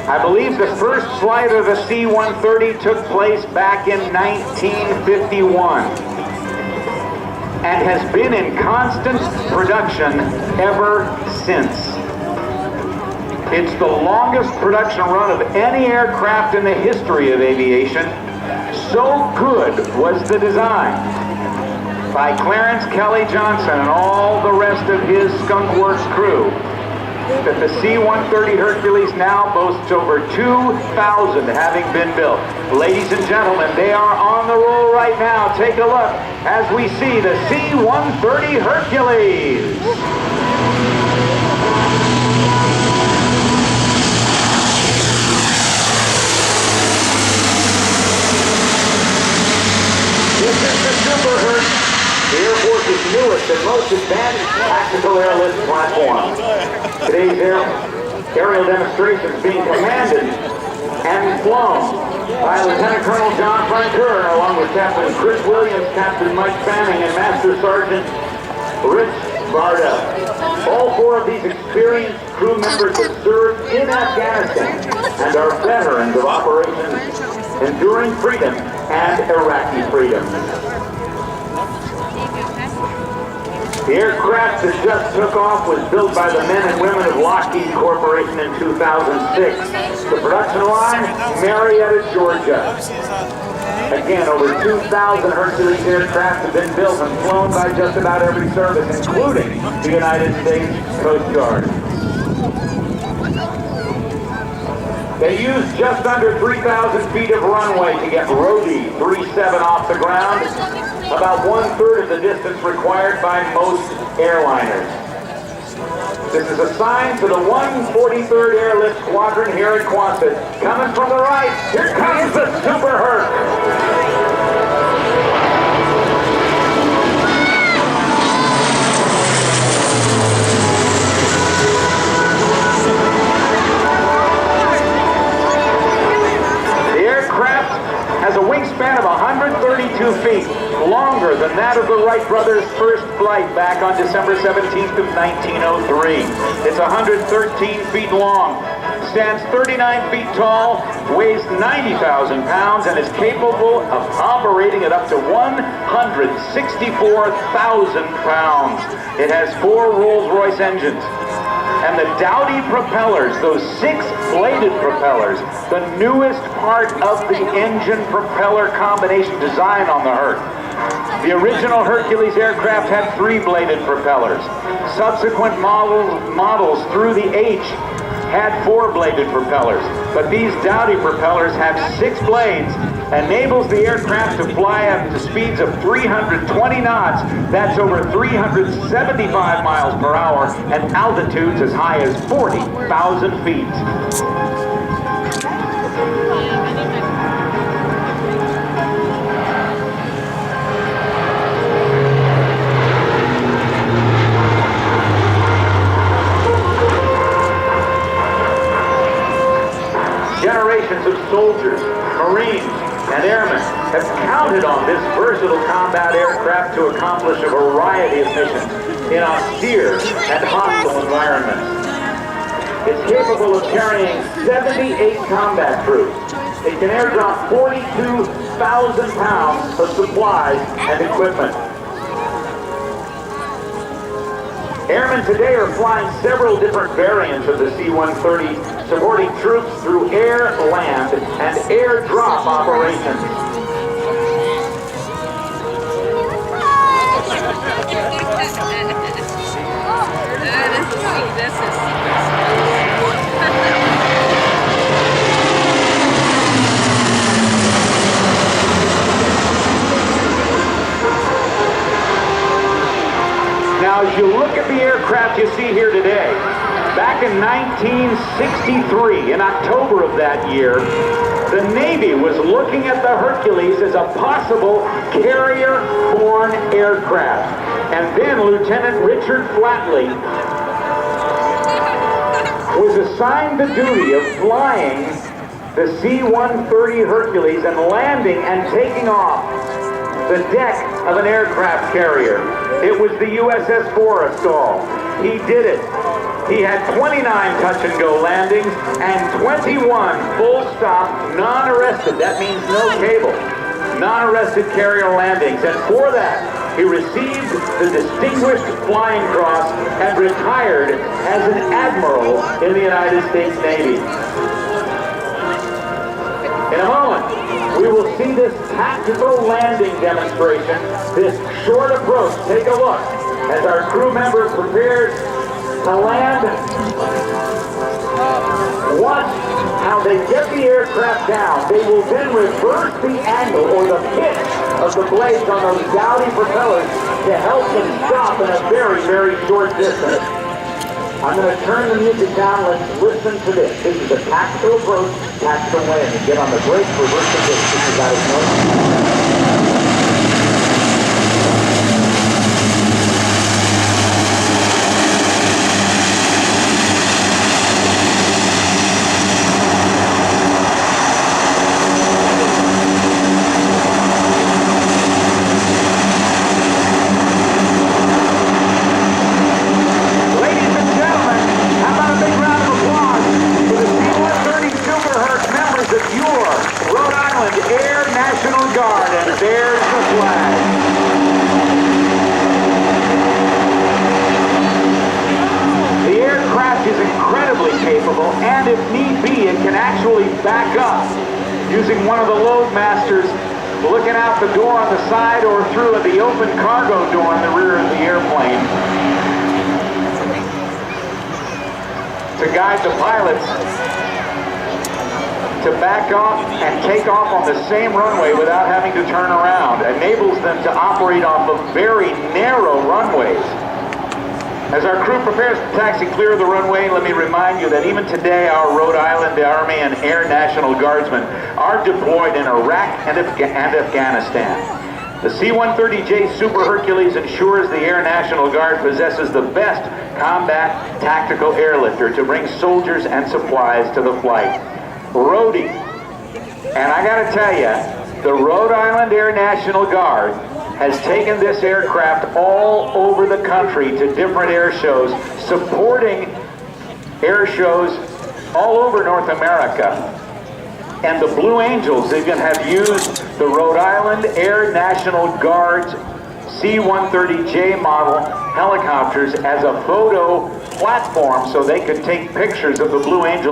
I believe the first flight of the C-130 took place back in 1951 and has been in constant production ever since. It's the longest production run of any aircraft in the history of aviation. So good was the design by Clarence Kelly Johnson and all the rest of his Skunk Works crew that the C-130 Hercules now boasts over 2,000 having been built. Ladies and gentlemen, they are on the roll right now. Take a look as we see the C-130 Hercules. This is the Super Herc, the Air Force's newest and most advanced tactical airlift platform. Today's aerial demonstration is being commanded and flown by Lieutenant Colonel John Francoeur, along with Captain Chris Williams, Captain Mike Fanning, and Master Sergeant Rich Bardell. All four of these experienced crew members have served in Afghanistan and are veterans of operations Enduring Freedom and Iraqi Freedom. The aircraft that just took off was built by the men and women of Lockheed Corporation in 2006. The production line, Marietta, Georgia. Again, over 2,000 Hercules aircraft have been built and flown by just about every service, including the United States Coast Guard. They used just under 3,000 feet of runway to get Rhode 37 off the ground, about 1/3 of the distance required by most airliners. This is a sign to the 143rd Airlift Squadron here at Quonset. Coming from the right, here comes the Super Herc. Has a wingspan of 132 feet, longer than that of the Wright brothers' first flight back on December 17th of 1903. It's 113 feet long, stands 39 feet tall, weighs 90,000 pounds, and is capable of operating at up to 164,000 pounds. It has 4 Rolls-Royce engines. And the Dowty propellers, those 6-bladed propellers, the newest part of the engine propeller combination design on the Herc. The original Hercules aircraft had 3-bladed propellers. Subsequent models through the H had 4-bladed propellers. But these Dowty propellers have 6 blades, enables the aircraft to fly up to speeds of 320 knots. That's over 375 miles per hour, and altitudes as high as 40,000 feet. Generations of soldiers, Marines, and airmen have counted on this versatile combat aircraft to accomplish a variety of missions in austere and hostile environments. It's capable of carrying 78 combat troops. It can airdrop 42,000 pounds of supplies and equipment. Airmen today are flying several different variants of the C-130, supporting troops through air, land, and air drop operations. Now, as you look at the aircraft you see here today, back in 1963, in October of that year, the Navy was looking at the Hercules as a possible carrier-borne aircraft. And then Lieutenant Richard Flatley was assigned the duty of flying the C-130 Hercules and landing and taking off the deck of an aircraft carrier. It was the USS Forrestal. He did it. He had 29 touch-and-go landings and 21 full-stop, non-arrested, that means no cable, non-arrested carrier landings. And for that, he received the Distinguished Flying Cross and retired as an admiral in the United States Navy. In a moment, we will see this tactical landing demonstration, this short approach. Take a look as our crew member prepares to land. Watch how they get the aircraft down. They will then reverse the angle or the pitch of the blades on those dowdy propellers to help them stop in a very, very short distance. I'm going to turn the music down. Let's listen to this. This is a tactical approach, tactical landing. Get on the brakes, reverse the pitch. This is out of noise. And if need be, it can actually back up using one of the load masters looking out the door on the side or through the open cargo door in the rear of the airplane to guide the pilots to back off and take off on the same runway without having to turn around. Enables them to operate off of very narrow runways. As our crew prepares to taxi clear of the runway, let me remind you that even today our Rhode Island Army and Air National Guardsmen are deployed in Iraq and Afghanistan. The C-130J Super Hercules ensures the Air National Guard possesses the best combat tactical airlifter to bring soldiers and supplies to the flight. Rhode. And I gotta tell you, the Rhode Island Air National Guard has taken this aircraft all over the country to different air shows, supporting air shows all over North America. And the Blue Angels even have used the Rhode Island Air National Guard's C-130J model helicopters as a photo platform so they could take pictures of the Blue Angels.